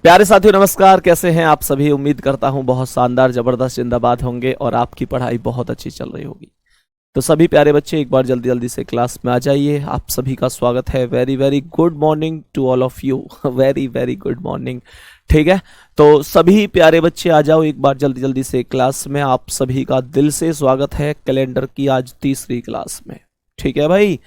प्यारे साथियों नमस्कार, कैसे हैं आप सभी। उम्मीद करता हूं बहुत शानदार जबरदस्त जिंदाबाद होंगे और आपकी पढ़ाई बहुत अच्छी चल रही होगी। तो सभी प्यारे बच्चे एक बार जल्दी जल्दी से क्लास में आ जाइए। आप सभी का स्वागत है। Very very good morning to all of you. Very very good morning. ठीक है, तो सभी प्यारे बच्चे आ जाओ एक बार जल्दी जल्दी से क्लास में। आप सभी का दिल से स्वागत है कैलेंडर की आज तीसरी क्लास में। ठीक है भाई,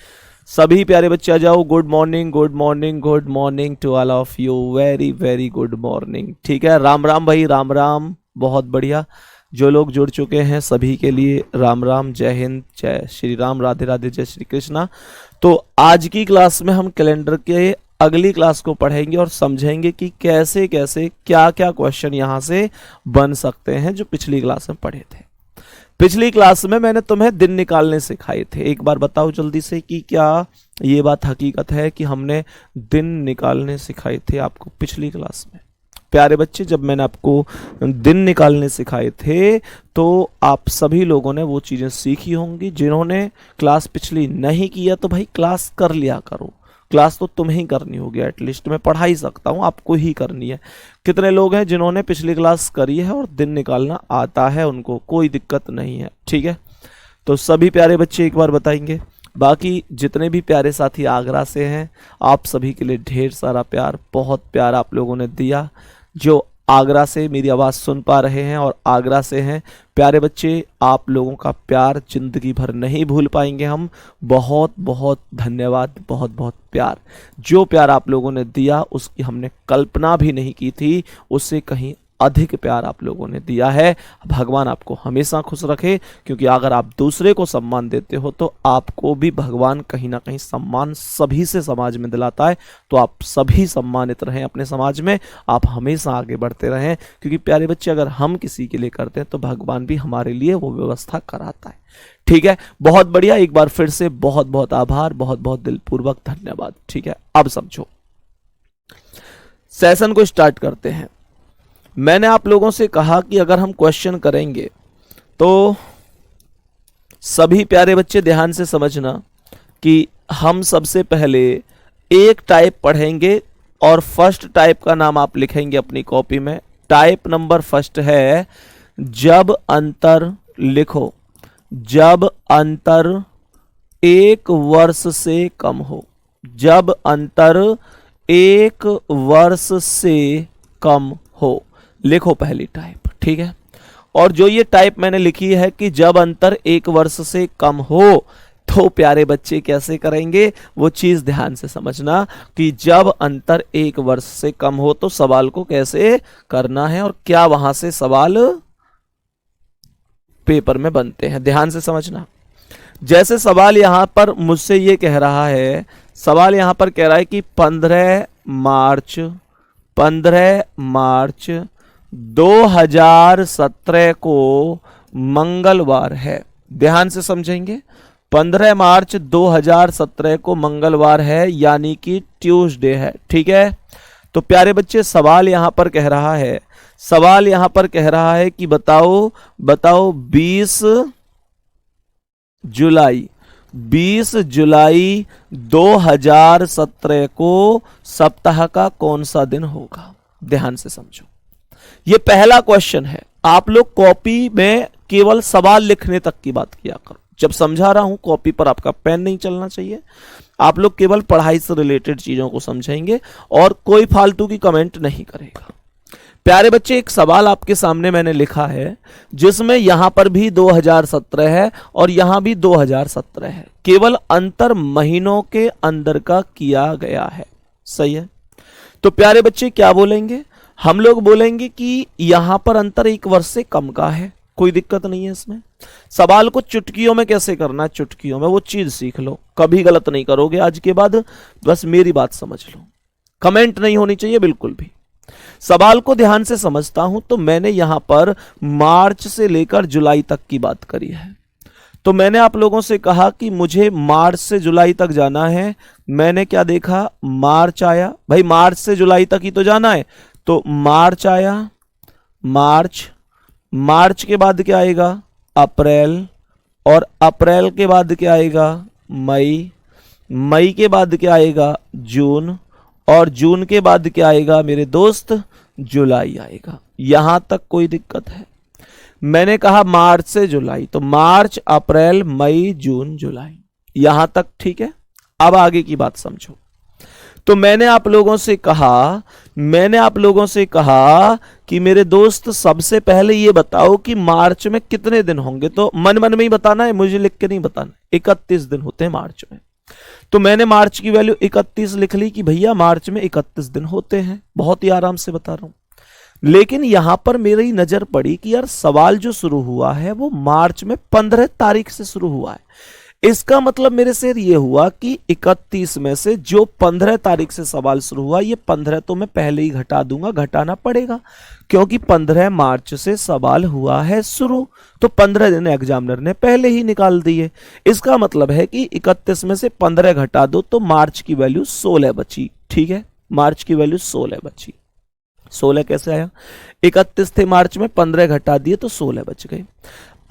सभी प्यारे बच्चे आ जाओ। Good morning good morning good morning to all of you. Very very good morning. ठीक है, राम राम भाई, राम राम। बहुत बढ़िया, जो लोग जुड़ चुके हैं सभी के लिए राम राम, जय हिंद, जय श्री राम, राधे राधे, जय श्री कृष्णा। तो आज की क्लास में हम कैलेंडर के अगली क्लास को पढ़ेंगे और समझेंगे कि कैसे कैसे क्या क्या क्वेश्चन यहाँ से बन सकते हैं जो पिछली क्लास में पढ़े थे। पिछली क्लास में मैंने तुम्हें दिन निकालने सिखाए थे। एक बार बताओ जल्दी से कि क्या ये बात हकीकत है कि हमने दिन निकालने सिखाए थे आपको पिछली क्लास में। प्यारे बच्चे, जब मैंने आपको दिन निकालने सिखाए थे तो आप सभी लोगों ने वो चीज़ें सीखी होंगी। जिन्होंने क्लास पिछली नहीं किया तो भाई क्लास कर लिया करो। क्लास तो तुम्हें ही करनी होगी, एटलीस्ट मैं पढ़ा ही सकता हूँ, आपको ही करनी है। कितने लोग हैं जिन्होंने पिछली क्लास करी है और दिन निकालना आता है, उनको कोई दिक्कत नहीं है। ठीक है, तो सभी प्यारे बच्चे एक बार बताएंगे। बाकी जितने भी प्यारे साथी आगरा से हैं, आप सभी के लिए ढेर सारा प्यार, बहुत प्यार आप लोगों ने दिया। जो आगरा से मेरी आवाज़ सुन पा रहे हैं और आगरा से हैं, प्यारे बच्चे, आप लोगों का प्यार जिंदगी भर नहीं भूल पाएंगे हम। बहुत बहुत धन्यवाद, बहुत बहुत प्यार। जो प्यार आप लोगों ने दिया उसकी हमने कल्पना भी नहीं की थी, उससे कहीं अधिक प्यार आप लोगों ने दिया है। भगवान आपको हमेशा खुश रखे, क्योंकि अगर आप दूसरे को सम्मान देते हो तो आपको भी भगवान कहीं ना कहीं सम्मान सभी से समाज में दिलाता है। तो आप सभी सम्मानित रहें अपने समाज में, आप हमेशा आगे बढ़ते रहें, क्योंकि प्यारे बच्चे अगर हम किसी के लिए करते हैं तो भगवान भी हमारे लिए वो व्यवस्था कराता है। ठीक है, बहुत बढ़िया। एक बार फिर से बहुत बहुत आभार, बहुत बहुत दिलपूर्वक धन्यवाद। ठीक है, अब समझो, सेशन को स्टार्ट करते हैं। मैंने आप लोगों से कहा कि अगर हम क्वेश्चन करेंगे तो सभी प्यारे बच्चे ध्यान से समझना कि हम सबसे पहले एक टाइप पढ़ेंगे और फर्स्ट टाइप का नाम आप लिखेंगे अपनी कॉपी में। टाइप नंबर फर्स्ट है जब अंतर, लिखो, जब अंतर 1 वर्ष से कम हो। जब अंतर 1 वर्ष से कम हो, लिखो पहली टाइप। ठीक है, और जो ये टाइप मैंने लिखी है कि जब अंतर 1 वर्ष से कम हो, तो प्यारे बच्चे कैसे करेंगे वो चीज ध्यान से समझना कि जब अंतर 1 वर्ष से कम हो तो सवाल को कैसे करना है और क्या वहां से सवाल पेपर में बनते हैं। ध्यान से समझना। जैसे सवाल यहां पर मुझसे ये कह रहा है, सवाल यहां पर कह रहा है कि 15 मार्च 2017 को मंगलवार है। ध्यान से समझेंगे, 15 मार्च 2017 को मंगलवार है, यानी कि ट्यूसडे है। ठीक है, तो प्यारे बच्चे सवाल यहां पर कह रहा है, सवाल यहां पर कह रहा है कि बताओ 20 जुलाई 2017 को सप्ताह का कौन सा दिन होगा। ध्यान से समझो, ये पहला क्वेश्चन है। आप लोग कॉपी में केवल सवाल लिखने तक की बात किया करो। जब समझा रहा हूं कॉपी पर आपका पेन नहीं चलना चाहिए। आप लोग केवल पढ़ाई से रिलेटेड चीजों को समझेंगे और कोई फालतू की कमेंट नहीं करेगा। प्यारे बच्चे, एक सवाल आपके सामने मैंने लिखा है जिसमें यहां पर भी 2017 है और यहां भी 2017 है, केवल अंतर महीनों के अंदर का किया गया है। सही है, तो प्यारे बच्चे क्या बोलेंगे हम लोग? बोलेंगे कि यहां पर अंतर 1 वर्ष से कम का है, कोई दिक्कत नहीं है इसमें। सवाल को चुटकियों में कैसे करना है, चुटकियों में वो चीज सीख लो, कभी गलत नहीं करोगे आज के बाद। बस मेरी बात समझ लो, कमेंट नहीं होनी चाहिए बिल्कुल भी। सवाल को ध्यान से समझता हूं तो मैंने यहां पर मार्च से लेकर जुलाई तक की बात करी है। तो मैंने आप लोगों से कहा कि मुझे मार्च से जुलाई तक जाना है। मैंने क्या देखा, मार्च आया। भाई मार्च से जुलाई तक ही तो जाना है, तो मार्च आया। मार्च के बाद क्या आएगा, अप्रैल, और अप्रैल के बाद क्या आएगा, मई के बाद क्या आएगा, जून, और जून के बाद क्या आएगा मेरे दोस्त, जुलाई आएगा। यहां तक कोई दिक्कत है? मैंने कहा मार्च से जुलाई, तो मार्च अप्रैल मई जून जुलाई, यहां तक ठीक है। अब आगे की बात समझो। तो मैंने आप लोगों से कहा कि मेरे दोस्त सबसे पहले ये बताओ कि मार्च में कितने दिन होंगे। तो मन मन में ही बताना है, मुझे लिख के नहीं बताना। 31 दिन होते हैं मार्च में। तो मैंने मार्च की वैल्यू 31 लिख ली कि भैया मार्च में 31 दिन होते हैं। बहुत ही आराम से बता रहा हूं। लेकिन यहां पर मेरी नजर पड़ी कि यार सवाल जो शुरू हुआ है वो मार्च में 15 तारीख से शुरू हुआ है। इसका मतलब मेरे से ये हुआ कि 31 में से जो 15 तारीख से सवाल शुरू हुआ, ये 15 तो मैं पहले ही घटा दूंगा, घटाना पड़ेगा क्योंकि 15 मार्च से सवाल हुआ है शुरू, तो 15 दिन एग्जामिनर ने पहले ही निकाल दिए। इसका मतलब है कि 31 में से 15 घटा दो तो मार्च की वैल्यू 16 बची। ठीक है, मार्च की वैल्यू 16 बची। 16 कैसे आया? 31 थे मार्च में, 15 घटा दिए तो 16 बच गए।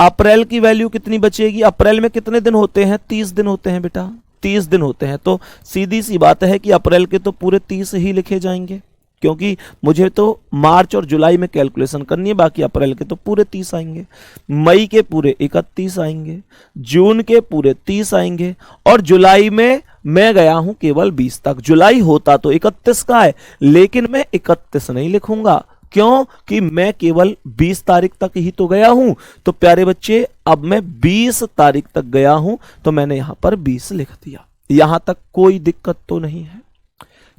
अप्रैल की वैल्यू कितनी बचेगी? अप्रैल में कितने दिन होते हैं? 30 दिन होते हैं बेटा, 30 दिन होते हैं। तो सीधी सी बात है कि अप्रैल के तो पूरे 30 ही लिखे जाएंगे क्योंकि मुझे तो मार्च और जुलाई में कैलकुलेशन करनी है, बाकी अप्रैल के तो पूरे 30 आएंगे, मई के पूरे 31 आएंगे, जून के पूरे 30 आएंगे और जुलाई में मैं गया हूं केवल 20 तक। जुलाई होता तो 31 का है, लेकिन मैं 31 नहीं लिखूंगा। क्यों? कि मैं केवल 20 तारीख तक ही तो गया हूं। तो प्यारे बच्चे अब मैं 20 तारीख तक गया हूं, तो मैंने यहां पर 20 लिख दिया। यहां तक कोई दिक्कत तो नहीं है?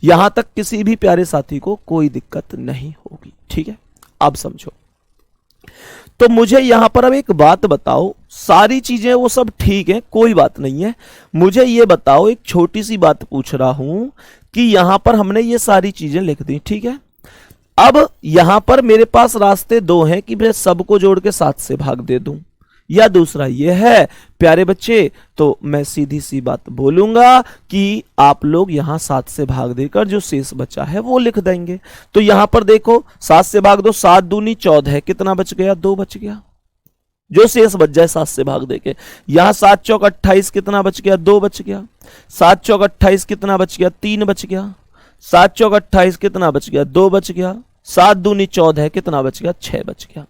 यहां तक किसी भी प्यारे साथी को कोई दिक्कत नहीं होगी। ठीक है, अब समझो। तो मुझे यहां पर अब एक बात बताओ, सारी चीजें वो सब ठीक है, कोई बात नहीं है। मुझे ये बताओ, एक छोटी सी बात पूछ रहा हूं कि यहां पर हमने ये सारी चीजें लिख दी, ठीक है। अब यहां पर मेरे पास रास्ते दो हैं कि मैं सबको जोड़ के 7 से भाग दे दूं, या दूसरा ये है प्यारे बच्चे, तो मैं सीधी सी बात बोलूंगा कि आप लोग यहां 7 से भाग देकर जो शेष बचा है वो लिख देंगे। तो यहां पर देखो 7 से भाग दो, 7 दूनी 14, कितना बच गया? 2 बच गया। जो शेष बच जाए 7 से भाग देके, यहां 7 चौक 28, कितना बच गया? 2 बच गया। 7 चौक 28 कितना बच गया? 3 बच गया। 7 चौक 28 कितना बच गया? 2 बच गया। 7 दूनी 14, कितना बच गया? 6 बच गया।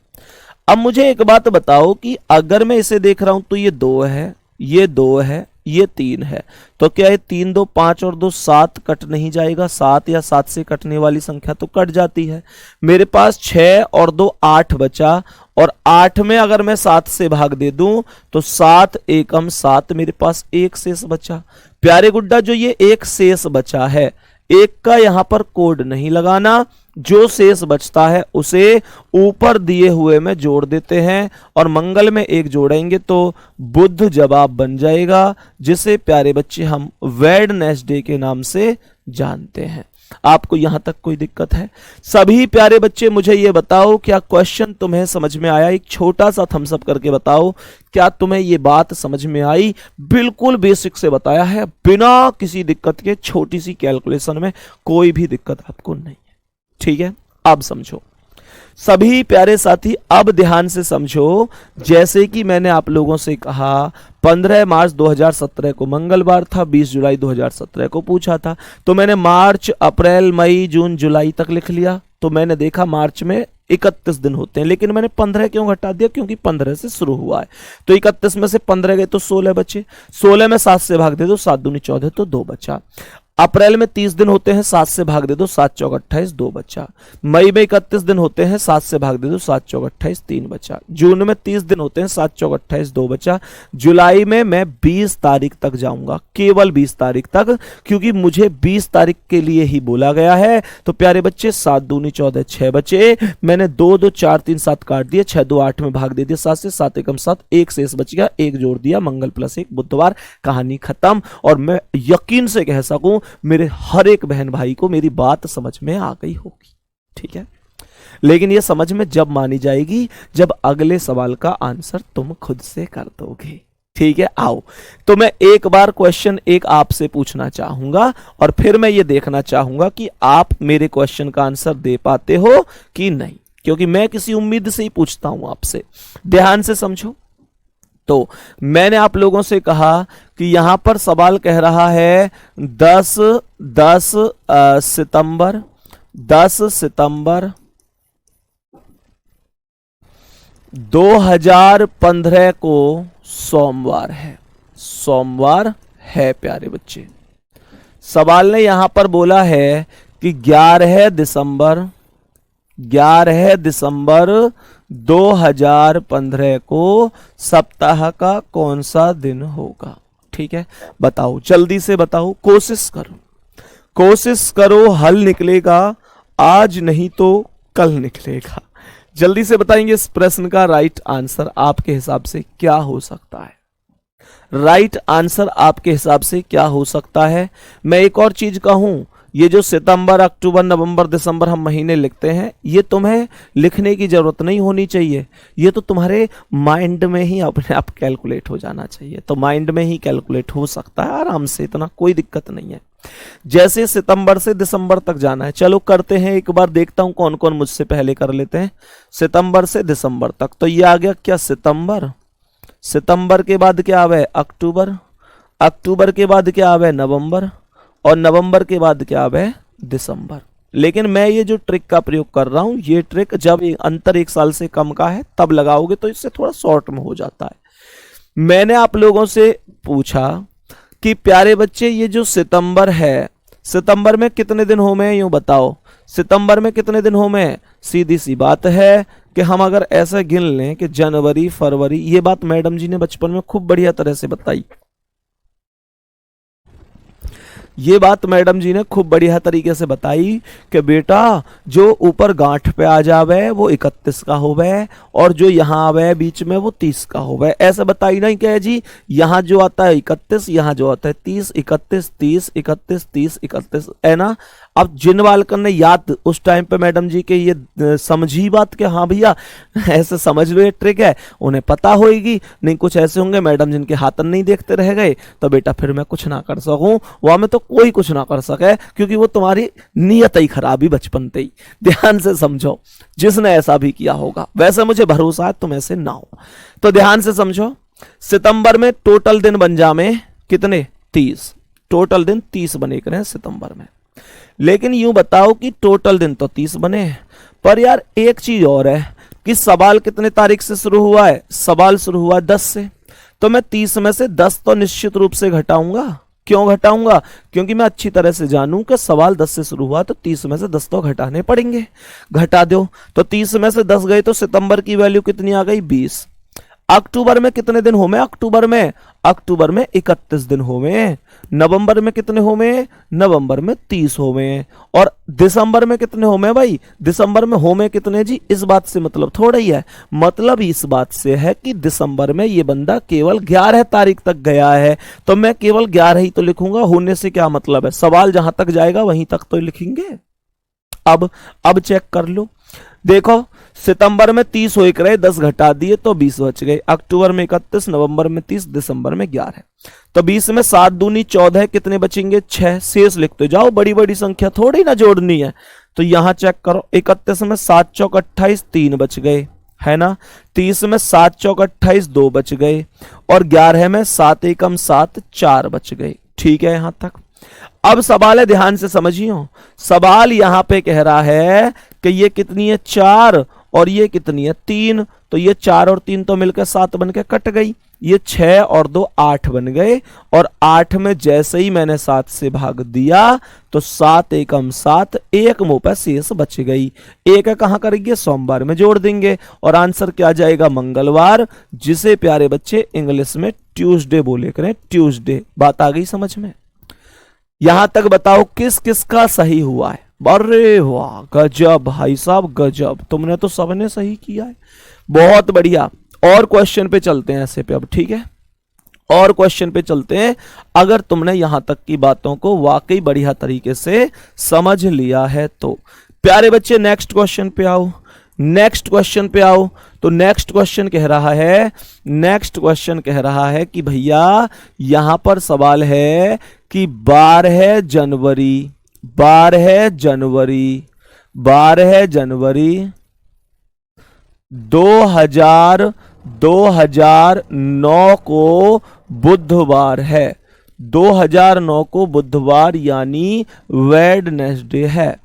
अब मुझे एक बात बताओ कि अगर मैं इसे देख रहा हूं तो ये 2 है, ये 2 है, ये 3 है, तो क्या ये 3 2 5 और 2 7 कट नहीं जाएगा? 7 या 7 से कटने वाली संख्या तो कट जाती है। मेरे पास 6 और 2 8 बचा, और 8 में अगर मैं 7 से भाग दे दूं तो 7 एकम 7, मेरे पास एक शेष बचा। प्यारे गुड्डा, जो ये एक शेष बचा है, एक का यहां पर कोड नहीं लगाना, जो शेष बचता है उसे ऊपर दिए हुए में जोड़ देते हैं और मंगल में 1 जोड़ेंगे तो बुध जवाब बन जाएगा, जिसे प्यारे बच्चे हम वेडनेसडे के नाम से जानते हैं। आपको यहां तक कोई दिक्कत है? सभी प्यारे बच्चे मुझे ये बताओ, क्या क्वेश्चन तुम्हें समझ में आया? एक छोटा सा थम्स अप करके बताओ, क्या तुम्हें ये बात समझ में आई? बिल्कुल बेसिक से बताया है, बिना किसी दिक्कत के, छोटी सी कैलकुलेशन में कोई भी दिक्कत आपको नहीं है। ठीक है, अब समझो सभी प्यारे साथी, अब ध्यान से समझो। जैसे कि मैंने आप लोगों से कहा 15 मार्च 2017 को मंगलवार था, 20 जुलाई 2017 को पूछा था, तो मैंने मार्च अप्रैल मई जून जुलाई तक लिख लिया। तो मैंने देखा मार्च में 31 दिन होते हैं, लेकिन मैंने 15 क्यों घटा दिया? क्योंकि 15 से शुरू हुआ है। तो 31 में से 15 गए तो 16 बचे। 16 में 7 से भाग दे दो, 7 दूनी 14, तो 2 बचा। अप्रैल में 30 दिन होते हैं, 7 से भाग दे दो, 7 चौक 28, 2 बचा। मई में 31 दिन होते हैं, 7 से भाग दे दो, 7 चौक 28, 3 बचा। जून में 30 दिन होते हैं, 7 चौक 28, 2 बचा। जुलाई में मैं 20 तारीख तक जाऊंगा, केवल 20 तारीख तक, क्योंकि मुझे 20 तारीख के लिए ही बोला गया है। तो प्यारे बच्चे 7 दूनी 14, 6 बचे। मैंने 2 2 4 3 7 काट दिए, 6 2 8 में भाग दे दिया 7 से, 7 एकम 7, एक शेष बच गया, 1 जोड़ दिया, मंगल प्लस 1 बुधवार, कहानी खत्म। और मैं यकीन से कह सकूं मेरे हर एक बहन भाई को मेरी बात समझ में आ गई होगी। ठीक है, लेकिन यह समझ में जब मानी जाएगी जब अगले सवाल का आंसर तुम खुद से कर दोगे। ठीक है, आओ तो मैं एक बार क्वेश्चन एक आपसे पूछना चाहूंगा और फिर मैं ये देखना चाहूंगा कि आप मेरे क्वेश्चन का आंसर दे पाते हो कि नहीं, क्योंकि मैं किसी उम्मीद से ही पूछता हूं आपसे। ध्यान से समझो। तो मैंने आप लोगों से कहा कि यहां पर सवाल कह रहा है 10 सितंबर 2015 को सोमवार है, सोमवार है प्यारे बच्चे। सवाल ने यहां पर बोला है कि 11 दिसंबर 2015 को सप्ताह का कौन सा दिन होगा। ठीक है, बताओ जल्दी से बताओ, कोशिश करो हल निकलेगा आज, नहीं तो कल निकलेगा। जल्दी से बताएंगे इस प्रश्न का राइट आंसर आपके हिसाब से क्या हो सकता है। राइट आंसर आपके हिसाब से क्या हो सकता है। मैं एक और चीज कहूं, ये जो सितंबर, अक्टूबर, नवंबर, दिसंबर हम महीने लिखते हैं, ये तुम्हें लिखने की जरूरत नहीं होनी चाहिए, ये तो तुम्हारे माइंड में ही अपने आप कैलकुलेट हो जाना चाहिए। तो माइंड में ही कैलकुलेट हो सकता है आराम से, इतना कोई दिक्कत नहीं है। जैसे सितंबर से दिसंबर तक जाना है, चलो करते हैं एक बार, देखता हूं कौन कौन मुझसे पहले कर लेते हैं। सितंबर से दिसंबर तक, तो ये आ गया क्या, सितंबर। सितंबर के बाद क्या आवे, अक्टूबर। अक्टूबर के बाद क्या आवे, नवंबर। और नवंबर के बाद क्या आवे, दिसंबर। लेकिन मैं ये जो ट्रिक का प्रयोग कर रहा हूं, ये ट्रिक जब अंतर 1 साल से कम का है तब लगाओगे तो इससे थोड़ा शॉर्ट में हो जाता है। मैंने आप लोगों से पूछा कि प्यारे बच्चे ये जो सितंबर है, सितंबर में कितने दिन हो में, यूं बताओ सितंबर में कितने दिन हो में। सीधी सी बात है कि हम अगर ऐसा गिन लें कि जनवरी, फरवरी, ये बात मैडम जी ने बचपन में खूब बढ़िया तरह से बताई, ये बात मैडम जी ने खूब बढ़िया तरीके से बताई कि बेटा जो ऊपर गांठ पे आ जावे वो 31 का होवे, और जो यहाँ आवे बीच में वो 30 का होवे। ऐसे बताई नहीं क्या जी, यहाँ जो आता है 31, यहाँ जो आता है 30, 31, 30, 31, 30, 31, है ना। अब जिन बालकन ने याद उस टाइम पे मैडम जी के ये समझी बात कि हाँ भैया ऐसे समझ लो ये ट्रिक है, उन्हें पता होगी। नहीं कुछ ऐसे होंगे मैडम जिनके हाथ नहीं देखते रह गए, तो बेटा फिर मैं कुछ ना कर सकूं, वहां में तो कोई कुछ ना कर सके, क्योंकि वो तुम्हारी नीयत ही खराब ही बचपन से ही। ध्यान से समझो, जिसने ऐसा भी किया होगा, वैसे मुझे भरोसा है तुम ऐसे ना हो। तो ध्यान से समझो, सितंबर में टोटल दिन बन जामे कितने, 30। टोटल दिन 30 बने करे सितंबर में। लेकिन यूं बताओ कि टोटल दिन तो 30 बने हैं, पर यार एक चीज और है कि सवाल कितने तारीख से शुरू हुआ है, सवाल शुरू हुआ 10 से, तो मैं 30 में से 10 तो निश्चित रूप से घटाऊंगा। क्यों घटाऊंगा, क्योंकि मैं अच्छी तरह से जानूं कि सवाल 10 से शुरू हुआ तो 30 में से 10 तो घटाने पड़ेंगे। घटा दो, तो 30 में से 10 गए तो सितंबर की वैल्यू कितनी आ गई, 20। अक्टूबर में कितने दिन हो में, अक्टूबर में 31 दिन हो में। नवंबर में कितने हो में, नवंबर में 30 हो में। और दिसंबर में कितने हो में भाई, दिसंबर में हो में कितने जी, इस बात से मतलब थोड़ा ही है, मतलब इस बात से है कि दिसंबर में ये बंदा केवल 11 तारीख तक गया है, तो मैं केवल 11 ही तो लिखूंगा। होने से क्या मतलब है, सवाल जहां तक जाएगा वहीं तक तो लिखेंगे। अब चेक कर लो, देखो सितंबर में 30 हो एक रहे, 10 घटा दिए तो 20 बच गए। अक्टूबर में 31, नवंबर में 30, दिसंबर में 11। तो 20 में 7 दूनी 14, कितने बचेंगे, 6। शेष लिखते जाओ, बड़ी बड़ी संख्या थोड़ी ना जोड़नी है। तो यहां चेक करो, 31 में 7 चौक 28, 3 बच गए, है ना। 30 में 7 चौक 28, 2 बच गए। और 11 में 7 एकम 7, 4 बच गए। ठीक है यहां तक। अब सवाल है, ध्यान से समझियो, सवाल यहां पे कह रहा है कि ये कितनी है, 4, और ये कितनी है, 3। तो ये 4 और 3 तो मिलकर 7 बन के कट गई। ये 6 और 2 8 बन गए, और 8 में जैसे ही मैंने 7 से भाग दिया तो 7 एकम 7, एक मुंह पर शेष बच गई। एक कहां करेंगे, सोमवार में जोड़ देंगे, और आंसर क्या जाएगा, मंगलवार, जिसे प्यारे बच्चे इंग्लिश में ट्यूसडे बोले करें, ट्यूसडे। बात आ गई समझ में। यहां तक बताओ किस किस का सही हुआ है। अरे वाह गजब भाई साहब गजब, तुमने तो सबने सही किया है, बहुत बढ़िया। और क्वेश्चन पे चलते हैं ऐसे पे अब, ठीक है, और क्वेश्चन पे चलते हैं। अगर तुमने यहां तक की बातों को वाकई बढ़िया तरीके से समझ लिया है तो प्यारे बच्चे नेक्स्ट क्वेश्चन पे आओ, नेक्स्ट क्वेश्चन पे आओ। तो नेक्स्ट क्वेश्चन कह रहा है, नेक्स्ट क्वेश्चन कह रहा है कि भैया यहां पर सवाल है कि 12 जनवरी 2009 को बुधवार है, 2009 को बुधवार यानी वेडनेसडे है।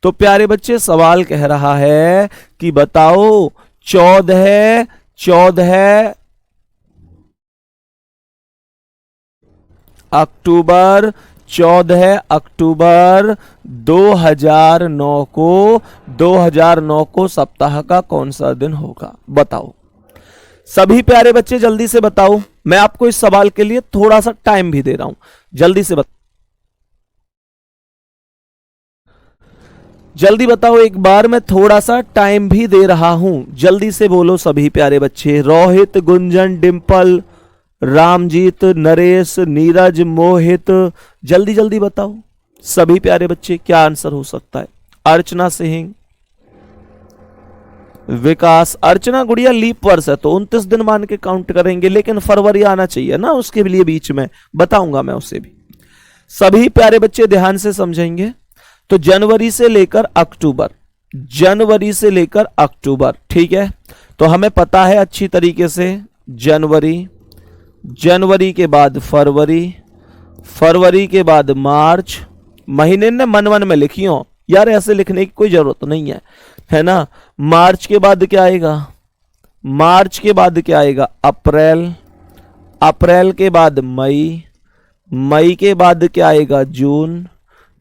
तो प्यारे बच्चे सवाल कह रहा है कि बताओ 14 अक्टूबर 14 अक्टूबर 2009 को सप्ताह का कौन सा दिन होगा? बताओ सभी प्यारे बच्चे, जल्दी से बताओ। मैं आपको इस सवाल के लिए थोड़ा सा टाइम भी दे रहा हूं, जल्दी से बताओ, जल्दी बताओ। एक बार मैं थोड़ा सा टाइम भी दे रहा हूं, जल्दी से बोलो सभी प्यारे बच्चे। रोहित, गुंजन, डिंपल, रामजीत, नरेश, नीरज, मोहित, जल्दी जल्दी बताओ सभी प्यारे बच्चे, क्या आंसर हो सकता है? अर्चना सिंह, विकास। अर्चना गुड़िया लीप वर्ष है तो 29 दिन मान के काउंट करेंगे, लेकिन फरवरी आना चाहिए ना उसके लिए, बीच में बताऊंगा मैं उसे भी। सभी प्यारे बच्चे ध्यान से समझेंगे। तो जनवरी से लेकर अक्टूबर, जनवरी से लेकर अक्टूबर, ठीक है। तो हमें पता है अच्छी तरीके से जनवरी, जनवरी के बाद फरवरी, फरवरी के बाद मार्च। महीने ने मन मन में लिखी हो यार, ऐसे लिखने की कोई जरूरत नहीं है ना। मार्च के बाद क्या आएगा? मार्च के बाद क्या आएगा? अप्रैल, अप्रैल के बाद मई, मई के बाद क्या आएगा? जून,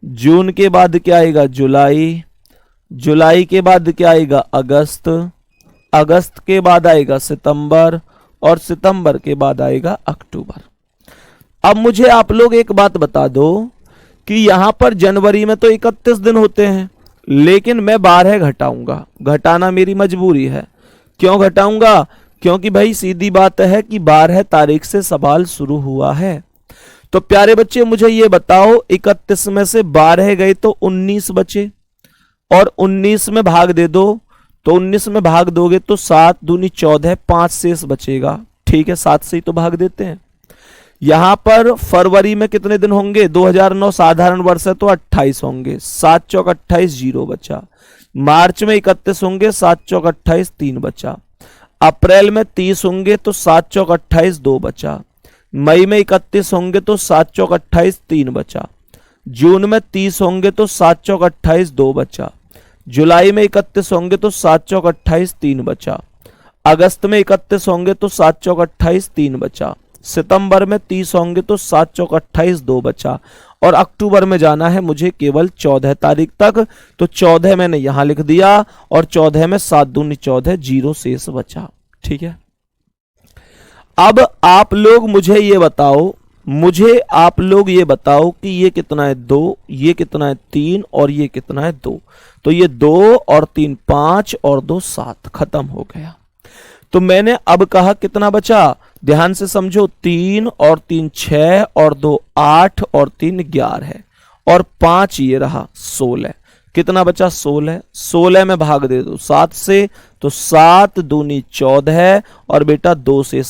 जून के बाद क्या आएगा? जुलाई, जुलाई के बाद क्या आएगा? अगस्त, अगस्त के बाद आएगा सितंबर, और सितंबर के बाद आएगा अक्टूबर। अब मुझे आप लोग एक बात बता दो कि यहां पर जनवरी में तो 31 दिन होते हैं, लेकिन मैं 12 घटाऊंगा, घटाना मेरी मजबूरी है। क्यों घटाऊंगा? क्योंकि भाई सीधी बात है कि 12 तारीख से सवाल शुरू हुआ है। तो प्यारे बच्चे मुझे ये बताओ, 31 में से 12 गए तो 19 बचे, और 19 में भाग दे दो, तो 19 में भाग दोगे तो 7 दूनी 14, 5 शेष बचेगा, ठीक है। 7 से ही तो भाग देते हैं। यहां पर फरवरी में कितने दिन होंगे? 2009 साधारण वर्ष है तो 28 होंगे, 7 चौक 28, 0 बचा। मार्च में 31 होंगे, 7 चौक 28, 3 बचा। अप्रैल में 30 होंगे तो 7 चौक 28, 2 बचा। मई में 31 होंगे तो 7 चौक 28, 3 बचा। जून में 30 होंगे तो 7 चौक 28, 2 बचा। जुलाई में 31 होंगे तो 7 चौक 28, 3 बचा। अगस्त में 31 होंगे तो 7 चौक 28, 3 बचा। सितंबर में 30 होंगे तो 7 चौक 28, 2 बचा। और अक्टूबर में जाना है मुझे केवल 14 तारीख तक, तो 14 मैंने यहां लिख दिया, और 14 में 7 दूनी 14, 0 शेष बचा, ठीक है। अब आप लोग मुझे ये बताओ, मुझे आप लोग ये बताओ कि ये कितना है? 2, ये कितना है? 3, और ये कितना है? 2। तो ये 2 और 3 5 और 2 7, खत्म हो गया। तो मैंने अब कहा कितना बचा? ध्यान से समझो, 3 और 3 6 और 2 8 और 3 11 है, और 5 ये रहा 16। कितना बचा? 16। 16 में भाग दे दो 7 से, तो 7 दूनी 14, और बेटा 2 से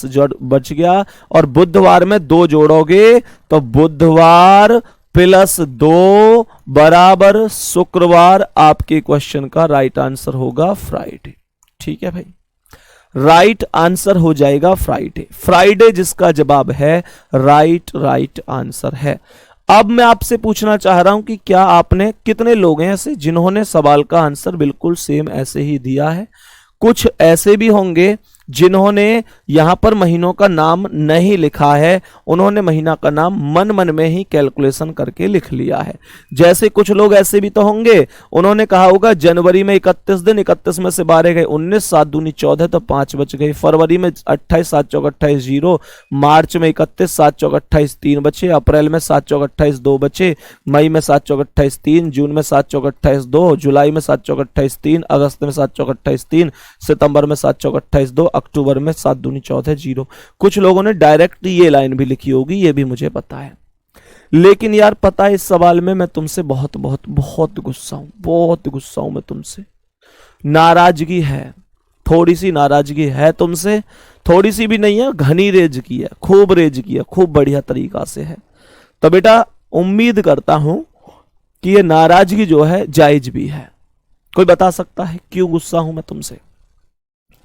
बच गया। और बुधवार में 2 जोड़ोगे तो बुधवार प्लस 2 बराबर शुक्रवार। आपके क्वेश्चन का राइट आंसर होगा फ्राइडे, ठीक है भाई। राइट आंसर हो जाएगा फ्राइडे। फ्राइडे जिसका जवाब है राइट आंसर है। अब मैं आपसे पूछना चाह रहा हूं कि क्या आपने, कितने लोग हैं ऐसे जिन्होंने सवाल का आंसर बिल्कुल सेम ऐसे ही दिया है? कुछ ऐसे भी होंगे जिन्होंने यहां पर महीनों का नाम नहीं लिखा है, उन्होंने महीना का नाम मन मन में ही कैलकुलेशन करके लिख लिया है। जैसे कुछ लोग ऐसे भी तो होंगे, उन्होंने कहा होगा जनवरी में 31 दिन, 31 में से 12 गए 19, 7 दूनी 14, तो 5 बच गए। फरवरी में 28, 7 चौक 28, 0। मार्च में 31, 7 चौक 28, 3 बचे। अप्रैल में 7 चौक 28, 2 बचे। मई में 7 चौक 28, 3। जून में 7 चौक 28, 2। जुलाई में 7 चौक 28, 3। अगस्त में 7 चौक 28, 3। सितंबर में 7 चौक 28, 2। अक्टूबर में 7 दूनी 14, 0। कुछ लोगों ने डायरेक्ट ये लाइन भी लिखी होगी, ये भी मुझे पता है। लेकिन यार पता है, इस सवाल में मैं तुमसे बहुत बहुत बहुत गुस्सा हूं, बहुत गुस्सा हूं मैं तुमसे। नाराजगी है, थोड़ी सी नाराजगी है तुमसे, थोड़ी सी भी नहीं है, घनी रेज की है, खूब रेज की है, खूब बढ़िया तरीका से है। तो बेटा उम्मीद करता हूं कि ये नाराजगी जो है जायज भी है। कोई बता सकता है क्यों गुस्सा हूं मैं तुमसे?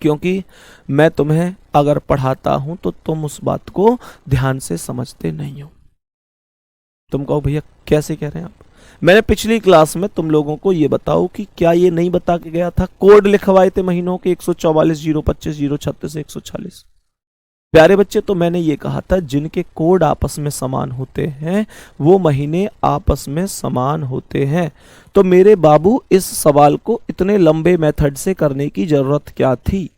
क्योंकि मैं तुम्हें अगर पढ़ाता हूं तो तुम उस बात को ध्यान से समझते नहीं हो। तुम कहो भैया कैसे कह रहे हैं आप? मैंने पिछली क्लास में तुम लोगों को ये बताओ कि क्या ये नहीं बता के गया था, कोड लिखवाए थे महीनों के 144, 025, 036 से 140। प्यारे बच्चे, तो मैंने ये कहा था जिनके कोड आपस में समान होते हैं वो महीने आपस में समान होते हैं। तो मेरे बाबू, इस सवाल को इतने लंबे मेथड से करने की जरूरत क्या थी?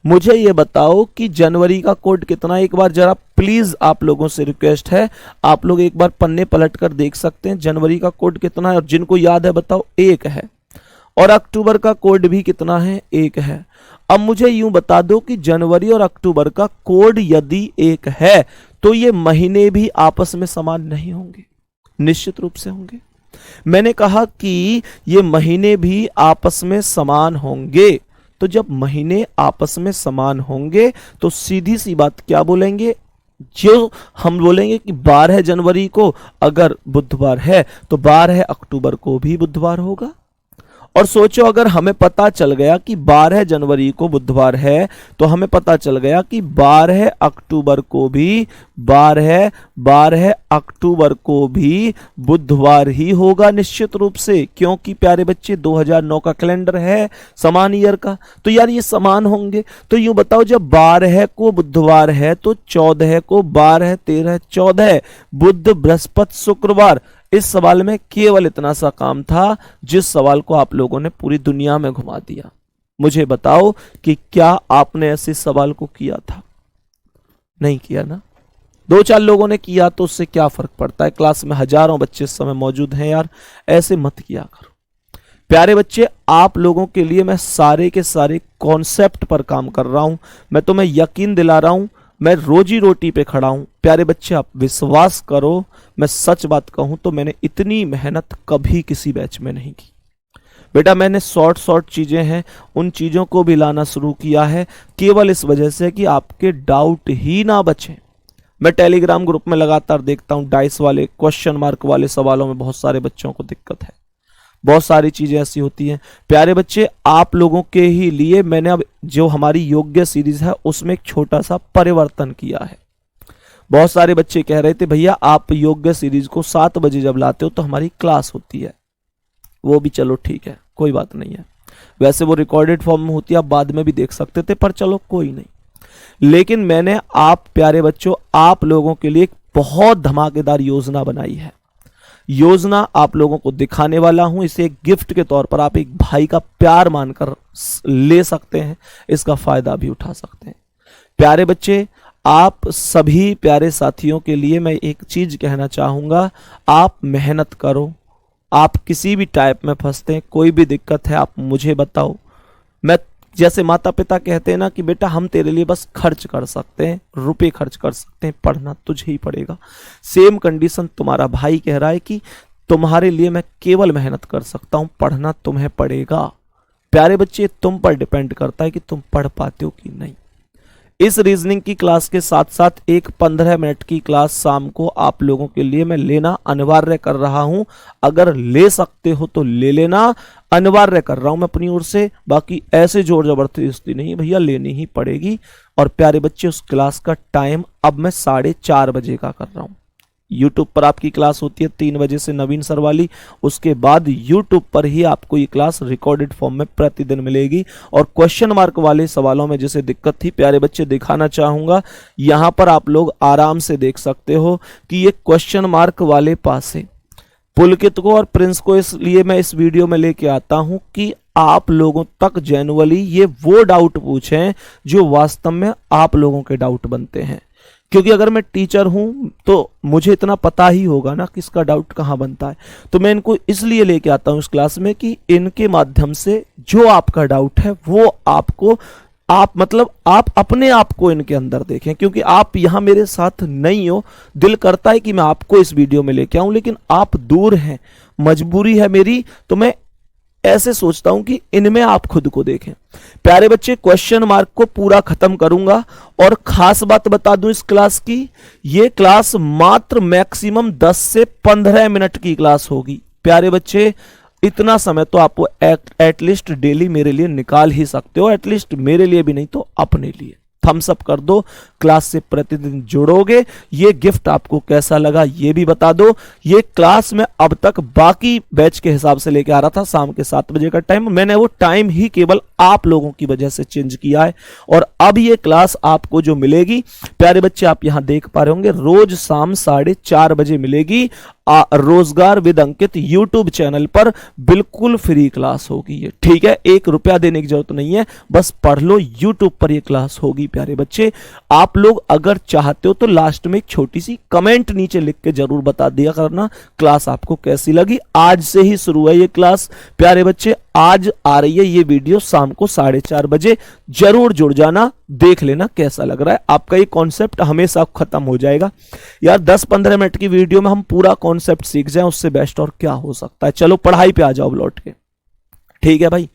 मुझे ये बताओ कि जनवरी का कोड कितना है। एक बार जरा प्लीज आप लोगों से रिक्वेस्ट है, आप लोग एक बार पन्ने पलट कर देख सकते हैं जनवरी का कोड कितना है, और जिनको याद है बताओ। 1 है। और अक्टूबर का कोड भी कितना है? 1 है। अब मुझे यूं बता दो कि जनवरी और अक्टूबर का कोड यदि 1 है तो ये महीने भी आपस में समान नहीं होंगे? निश्चित रूप से होंगे। मैंने कहा कि ये महीने भी आपस में समान होंगे। तो जब महीने आपस में समान होंगे तो सीधी सी बात क्या बोलेंगे? जो हम बोलेंगे कि 12 जनवरी को अगर बुधवार है तो 12 अक्टूबर को भी बुधवार होगा। और सोचो, अगर हमें पता चल गया कि 12 जनवरी को बुधवार है तो हमें पता चल गया कि 12 अक्टूबर को भी 12 अक्टूबर को भी बुधवार ही होगा निश्चित रूप से, क्योंकि प्यारे बच्चे 2009 का कैलेंडर है समान ईयर का। तो यार ये समान होंगे। तो यूं बताओ, जब 12 को बुधवार है तो 14 को 12, 13, 14 बुध, बृहस्पति, शुक्रवार। इस सवाल में केवल इतना सा काम था जिस सवाल को आप लोगों ने पूरी दुनिया में घुमा दिया। मुझे बताओ कि क्या आपने ऐसे सवाल को किया था? नहीं किया ना। 2-4 लोगों ने किया तो उससे क्या फर्क पड़ता है? क्लास में हजारों बच्चे इस समय मौजूद हैं यार, ऐसे मत किया करो। प्यारे बच्चे, आप लोगों के लिए मैं सारे के सारे कॉन्सेप्ट पर काम कर रहा हूं। मैं तुम्हें यकीन दिला रहा हूं, मैं रोजी रोटी पे खड़ा हूं। प्यारे बच्चे, आप विश्वास करो, मैं सच बात कहूं तो मैंने इतनी मेहनत कभी किसी बैच में नहीं की। बेटा, मैंने शॉर्ट चीजें हैं उन चीजों को भी लाना शुरू किया है केवल इस वजह से कि आपके डाउट ही ना बचे। मैं टेलीग्राम ग्रुप में लगातार देखता हूं डाइस वाले, क्वेश्चन मार्क वाले सवालों में बहुत सारे बच्चों को दिक्कत है। बहुत सारी चीजें ऐसी होती हैं। प्यारे बच्चे, आप लोगों के ही लिए मैंने अब जो हमारी योग्य सीरीज है उसमें एक छोटा सा परिवर्तन किया है। बहुत सारे बच्चे कह रहे थे भैया आप योग्य सीरीज को 7 बजे जब लाते हो तो हमारी क्लास होती है। वो भी चलो ठीक है, कोई बात नहीं है। वैसे वो रिकॉर्डेड फॉर्म में होती है, आप बाद में भी देख सकते थे, पर चलो कोई नहीं। लेकिन मैंने आप प्यारे बच्चों, आप लोगों के लिए एक बहुत धमाकेदार योजना बनाई है। योजना आप लोगों को दिखाने वाला हूं। इसे एक गिफ्ट के तौर पर आप एक भाई का प्यार मानकर ले सकते हैं, इसका फायदा भी उठा सकते हैं। प्यारे बच्चे, आप सभी प्यारे साथियों के लिए मैं एक चीज कहना चाहूंगा, आप मेहनत करो। आप किसी भी टाइप में फंसते हैं, कोई भी दिक्कत है, आप मुझे बताओ। मैं जैसे माता पिता कहते हैं ना कि बेटा हम तेरे लिए बस खर्च कर सकते हैं, रुपए खर्च कर सकते हैं, पढ़ना तुझे ही पड़ेगा। सेम कंडीशन तुम्हारा भाई कह रहा है कि तुम्हारे लिए मैं केवल मेहनत कर सकता हूं, पढ़ना तुम्हें पड़ेगा। प्यारे बच्चे, तुम पर डिपेंड करता है कि तुम पढ़ पाते हो कि नहीं। इस रीजनिंग की क्लास के साथ साथ एक 15 मिनट की क्लास शाम को आप लोगों के लिए मैं लेना अनिवार्य कर रहा हूं। अगर ले सकते हो तो ले लेना, अनिवार्य कर रहा हूं मैं अपनी ओर से। बाकी ऐसे जोर जबरदस्ती नहीं भैया, लेनी ही पड़ेगी। और प्यारे बच्चे, उस क्लास का टाइम अब मैं 4:30 बजे का कर रहा हूं। यूट्यूब पर आपकी क्लास होती है 3 बजे से नवीन सर वाली, उसके बाद यूट्यूब पर ही आपको ये क्लास रिकॉर्डेड फॉर्म में प्रतिदिन मिलेगी। और क्वेश्चन मार्क वाले सवालों में जैसे दिक्कत थी, प्यारे बच्चे दिखाना चाहूंगा, यहां पर आप लोग आराम से देख सकते हो कि ये क्वेश्चन मार्क वाले पास है। पुलकित को और प्रिंस को इसलिए मैं इस वीडियो में लेके आता हूं कि आप लोगों तक जेन्युइनली ये वो डाउट पूछें जो वास्तव में आप लोगों के डाउट बनते हैं। क्योंकि अगर मैं टीचर हूं तो मुझे इतना पता ही होगा ना कि इसका डाउट कहां बनता है। तो मैं इनको इसलिए लेके आता हूं इस क्लास में कि इनके माध्यम से जो आपका डाउट है वो आपको आप अपने आप को इनके अंदर देखें। क्योंकि आप यहां मेरे साथ नहीं हो, दिल करता है कि मैं आपको इस वीडियो में लेके आऊं, लेकिन आप दूर हैं, मजबूरी है मेरी, तो मैं ऐसे सोचता हूं कि इनमें आप खुद को देखें। प्यारे बच्चे, क्वेश्चन मार्क को पूरा खत्म करूंगा। और खास बात बता दूं इस क्लास की, ये क्लास मात्र मैक्सिमम 10 से 15 मिनट की क्लास होगी। प्यारे बच्चे, इतना समय तो आप एटलीस्ट डेली मेरे लिए निकाल ही सकते हो, एटलीस्ट मेरे लिए भी नहीं तो अपने लिए। थम्स अप कर दो। क्लास से प्रतिदिन जुड़ोगे। ये गिफ्ट आपको कैसा लगा ये भी बता दो। ये क्लास में अब तक बाकी बैच के हिसाब से लेके आ रहा था शाम के 7 बजे का टाइम, मैंने वो टाइम ही केवल आप लोगों की वजह से चेंज किया है। और अब ये क्लास आपको जो मिलेगी प्यारे बच्चे, आप यहां देख पा रहे होंगे, रोज शाम 4:30 बजे मिलेगी। रोजगार विद अंकित यूट्यूब चैनल पर बिल्कुल फ्री क्लास होगी ये, ठीक है। 1 रुपया देने की जरूरत नहीं है, बस पढ़ लो, यूट्यूब पर ये क्लास होगी प्यारे बच्चे। आप लोग अगर चाहते हो तो लास्ट में एक छोटी सी कमेंट नीचे लिख के जरूर बता दिया करना क्लास आपको कैसी लगी। आज से ही शुरू है ये क्लास प्यारे बच्चे, आज आ रही है ये वीडियो शाम को 4:30 बजे, जरूर जुड़ जाना, देख लेना कैसा लग रहा है। आपका ये कॉन्सेप्ट हमेशा खत्म हो जाएगा यार, 10-15 मिनट की वीडियो में हम पूरा कॉन्सेप्ट सीख जाएं, उससे बेस्ट और क्या हो सकता है। चलो पढ़ाई पे आ जाओ लौट के, ठीक है भाई।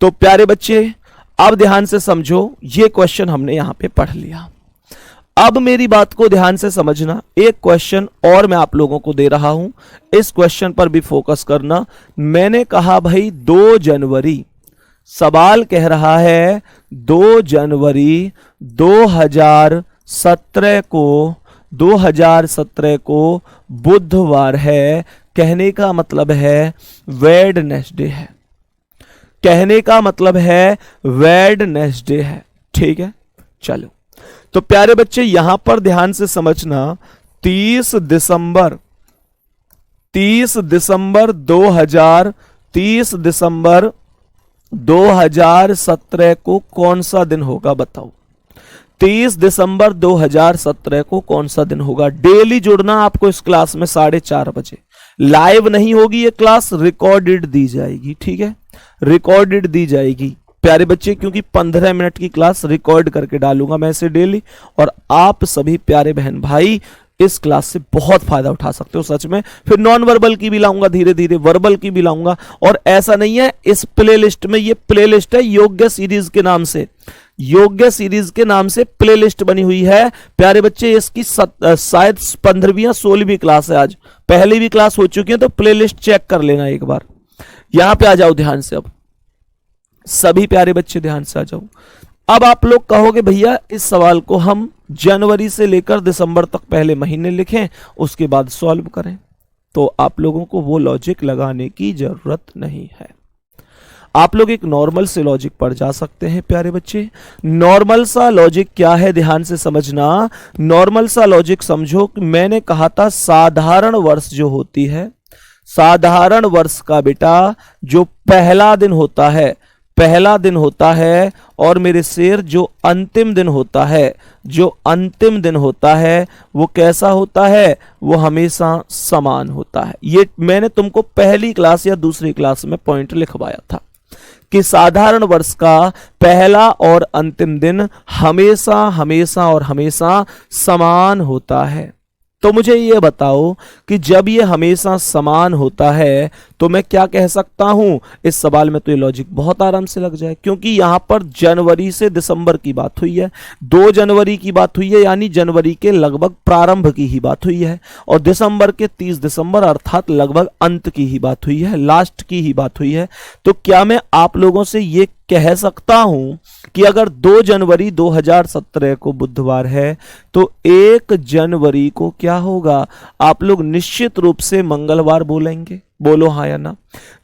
तो प्यारे बच्चे अब ध्यान से समझो, ये क्वेश्चन हमने यहां पे पढ़ लिया। अब मेरी बात को ध्यान से समझना, एक क्वेश्चन और मैं आप लोगों को दे रहा हूं, इस क्वेश्चन पर भी फोकस करना। मैंने कहा भाई 2 जनवरी, सवाल कह रहा है 2 जनवरी 2017 को बुधवार है। कहने का मतलब है वेडनेसडे है, कहने का मतलब है वेडनेसडे है, ठीक है। चलो तो प्यारे बच्चे यहां पर ध्यान से समझना, 30 दिसंबर 2017 को कौन सा दिन होगा बताओ। 30 दिसंबर 2017 को कौन सा दिन होगा। डेली जुड़ना आपको इस क्लास में 4:30 बजे। लाइव नहीं होगी ये क्लास, रिकॉर्डेड दी जाएगी, ठीक है, रिकॉर्डेड दी जाएगी प्यारे बच्चे, क्योंकि 15 मिनट की क्लास रिकॉर्ड करके डालूंगा मैं इसे डेली, और आप सभी प्यारे बहन भाई इस क्लास से बहुत फायदा उठा सकते हो सच में। फिर नॉन वर्बल की भी लाऊंगा, धीरे धीरे वर्बल की भी लाऊंगा। और ऐसा नहीं है, इस प्लेलिस्ट में, ये प्लेलिस्ट है योग्य सीरीज के नाम से, योग्य सीरीज के नाम से प्लेलिस्ट बनी हुई है प्यारे बच्चे। इसकी शायद 15वीं या 16वीं क्लास है आज, पहली भी क्लास हो चुकी है, तो प्लेलिस्ट चेक कर लेना एक बार। यहां पे आ जाओ ध्यान से, अब सभी प्यारे बच्चे ध्यान से आ जाओ। अब आप लोग कहोगे भैया इस सवाल को हम जनवरी से लेकर दिसंबर तक पहले महीने लिखें, उसके बाद सॉल्व करें, तो आप लोगों को वो लॉजिक लगाने की जरूरत नहीं है। आप लोग एक नॉर्मल से लॉजिक पर जा सकते हैं प्यारे बच्चे। नॉर्मल सा लॉजिक क्या है ध्यान से समझना। नॉर्मल सा लॉजिक समझो कि मैंने कहा था साधारण वर्ष जो होती है, साधारण वर्ष का बेटा जो पहला दिन होता है, पहला दिन होता है, और मेरे शेर जो अंतिम दिन होता है, जो अंतिम दिन होता है वो कैसा होता है, वो हमेशा समान होता है। ये मैंने तुमको पहली क्लास या दूसरी क्लास में पॉइंट लिखवाया था कि साधारण वर्ष का पहला और अंतिम दिन हमेशा हमेशा और हमेशा समान होता है। तो मुझे ये बताओ कि जब ये हमेशा समान होता है तो मैं क्या कह सकता हूं। इस सवाल में तो ये लॉजिक बहुत आराम से लग जाए, क्योंकि यहां पर जनवरी से दिसंबर की बात हुई है, 2 जनवरी की बात हुई है, यानी जनवरी के लगभग प्रारंभ की ही बात हुई है, और दिसंबर के 30 दिसंबर अर्थात लगभग अंत की ही बात हुई है, लास्ट की ही बात हुई है। तो क्या मैं आप लोगों से ये कह सकता हूं कि अगर 2 जनवरी 2017 को बुधवार है तो 1 जनवरी को क्या होगा। आप लोग निश्चित रूप से मंगलवार बोलेंगे, बोलो हाँ या ना।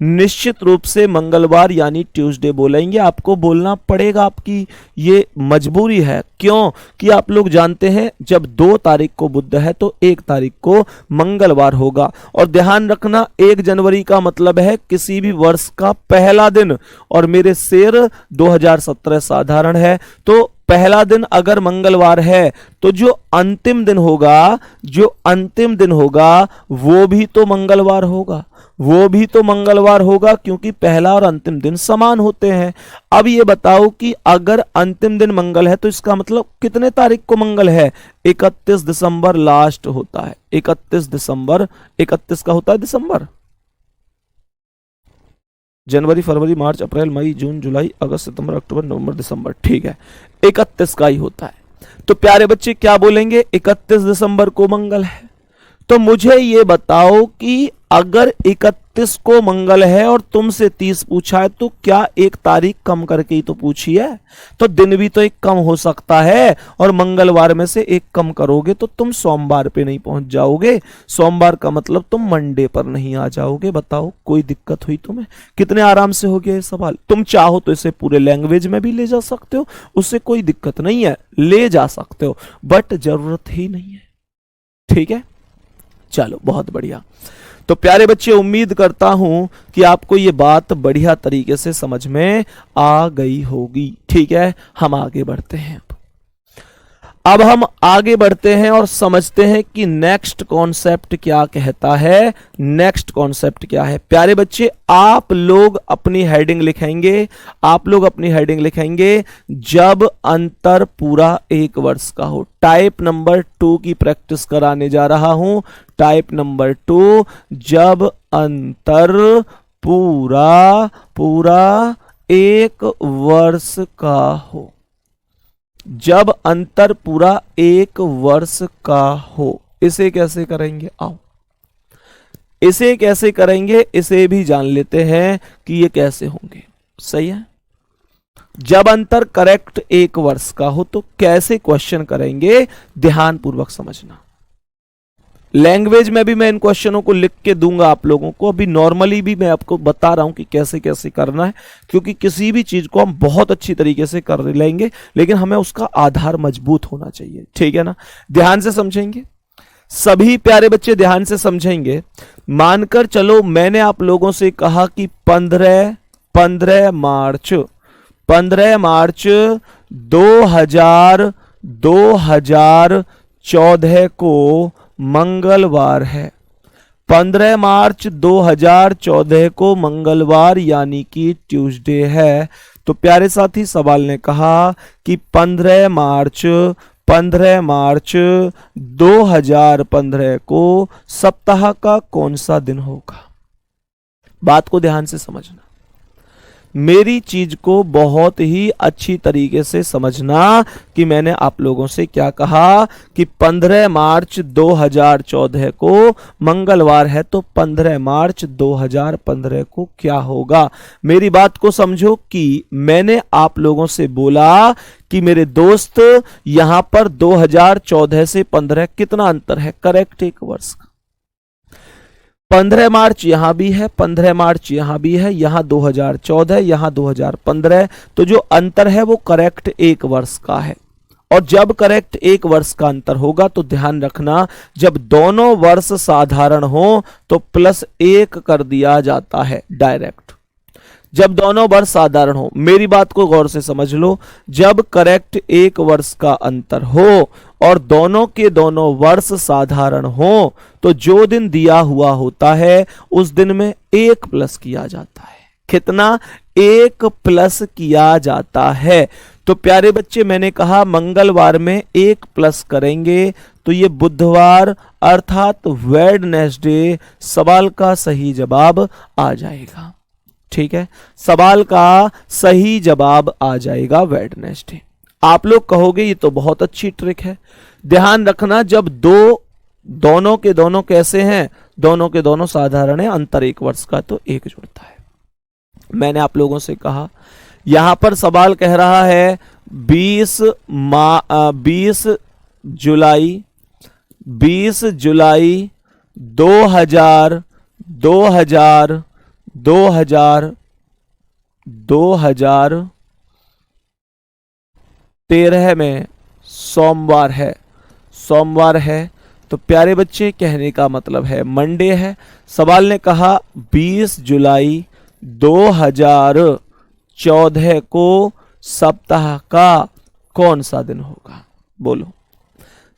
निश्चित रूप से मंगलवार यानी ट्यूसडे बोलेंगे, आपको बोलना पड़ेगा, आपकी ये मजबूरी है। क्यों कि आप लोग जानते हैं जब 2 तारीख को बुध है तो 1 तारीख को मंगलवार होगा। और ध्यान रखना 1 जनवरी का मतलब है किसी भी वर्ष का पहला दिन, और मेरे शेर 2017 साधारण है, तो पहला दिन अगर मंगलवार है तो जो अंतिम दिन होगा, जो अंतिम दिन होगा वो भी तो मंगलवार होगा, वो भी तो मंगलवार होगा, क्योंकि पहला और अंतिम दिन समान होते हैं। अब ये बताओ कि अगर अंतिम दिन मंगल है तो इसका मतलब कितने तारीख को मंगल है। 31 दिसंबर लास्ट होता है, 31 दिसंबर, 31 का होता है दिसंबर। जनवरी, फरवरी, मार्च, अप्रैल, मई, जून, जुलाई, अगस्त, सितंबर, अक्टूबर, नवंबर, दिसंबर, ठीक है, 31 का ही होता है। तो प्यारे बच्चे क्या बोलेंगे, 31 दिसंबर को मंगल है। तो मुझे ये बताओ कि अगर 31 को मंगल है और तुमसे 30 पूछा है तो क्या एक तारीख कम करके ही तो पूछी है, तो दिन भी तो एक कम हो सकता है, और मंगलवार में से एक कम करोगे तो तुम सोमवार पे नहीं पहुंच जाओगे, सोमवार का मतलब तुम मंडे पर नहीं आ जाओगे। बताओ कोई दिक्कत हुई तुम्हें? कितने आराम से हो गया ये सवाल। तुम चाहो तो इसे पूरे लैंग्वेज में भी ले जा सकते हो, उससे कोई दिक्कत नहीं है, ले जा सकते हो, बट जरूरत ही नहीं है। ठीक है, चलो बहुत बढ़िया। तो प्यारे बच्चे, उम्मीद करता हूं कि आपको ये बात बढ़िया तरीके से समझ में आ गई होगी। ठीक है, हम आगे बढ़ते हैं। अब हम आगे बढ़ते हैं और समझते हैं कि नेक्स्ट कॉन्सेप्ट क्या कहता है। नेक्स्ट कॉन्सेप्ट क्या है प्यारे बच्चे, आप लोग अपनी हेडिंग लिखेंगे, आप लोग अपनी हेडिंग लिखेंगे जब अंतर पूरा 1 वर्ष का हो। टाइप नंबर 2 की प्रैक्टिस कराने जा रहा हूं। टाइप नंबर 2, जब अंतर पूरा 1 वर्ष का हो। जब अंतर पूरा 1 वर्ष का हो, इसे कैसे करेंगे? आओ इसे कैसे करेंगे, इसे भी जान लेते हैं कि ये कैसे होंगे। सही है, जब अंतर करेक्ट 1 वर्ष का हो तो कैसे क्वेश्चन करेंगे, ध्यान पूर्वक समझना। लैंग्वेज में भी मैं इन क्वेश्चनों को लिख के दूंगा आप लोगों को, अभी नॉर्मली भी मैं आपको बता रहा हूं कि कैसे कैसे करना है, क्योंकि किसी भी चीज को हम बहुत अच्छी तरीके से कर लेंगे, लेकिन हमें उसका आधार मजबूत होना चाहिए। ठीक है ना, ध्यान से समझेंगे सभी प्यारे बच्चे, ध्यान से समझेंगे। मानकर चलो मैंने आप लोगों से कहा कि 15 मार्च 2014 को मंगलवार है। 15 मार्च 2014 को मंगलवार यानी कि ट्यूसडे है। तो प्यारे साथी, सवाल ने कहा कि 15 मार्च 2015 को सप्ताह का कौन सा दिन होगा। बात को ध्यान से समझना, मेरी चीज को बहुत ही अच्छी तरीके से समझना कि मैंने आप लोगों से क्या कहा कि 15 मार्च 2014 को मंगलवार है, तो 15 मार्च 2015 को क्या होगा। मेरी बात को समझो कि मैंने आप लोगों से बोला कि मेरे दोस्त यहां पर 2014 से 15 कितना अंतर है, करेक्ट 1 वर्ष का। 15 मार्च यहां भी है, 15 मार्च यहां भी है, यहां 2014, यहां 2015, तो जो अंतर है वो करेक्ट 1 वर्ष का है। और जब करेक्ट 1 वर्ष का अंतर होगा तो ध्यान रखना, जब दोनों वर्ष साधारण हो तो +1 कर दिया जाता है डायरेक्ट। जब दोनों वर्ष साधारण हो, मेरी बात को गौर से समझ लो, जब करेक्ट 1 वर्ष का अंतर हो और दोनों के दोनों वर्ष साधारण हो तो जो दिन दिया हुआ होता है उस दिन में 1 प्लस किया जाता है। कितना? 1 प्लस किया जाता है। तो प्यारे बच्चे, मैंने कहा मंगलवार में 1 प्लस करेंगे तो ये बुधवार अर्थात वेडनेसडे सवाल का सही जवाब आ जाएगा। ठीक है, सवाल का सही जवाब आ जाएगा वेडनेसडे। आप लोग कहोगे ये तो बहुत अच्छी ट्रिक है। ध्यान रखना, जब दोनों के दोनों कैसे हैं, दोनों के दोनों साधारण है, अंतर 1 वर्ष का, तो 1 जुड़ता है। मैंने आप लोगों से कहा यहां पर सवाल कह रहा है 20 जुलाई 2013 में सोमवार है। तो प्यारे बच्चे, कहने का मतलब है मंडे है। सवाल ने कहा 20 जुलाई 2014 को सप्ताह का कौन सा दिन होगा। बोलो,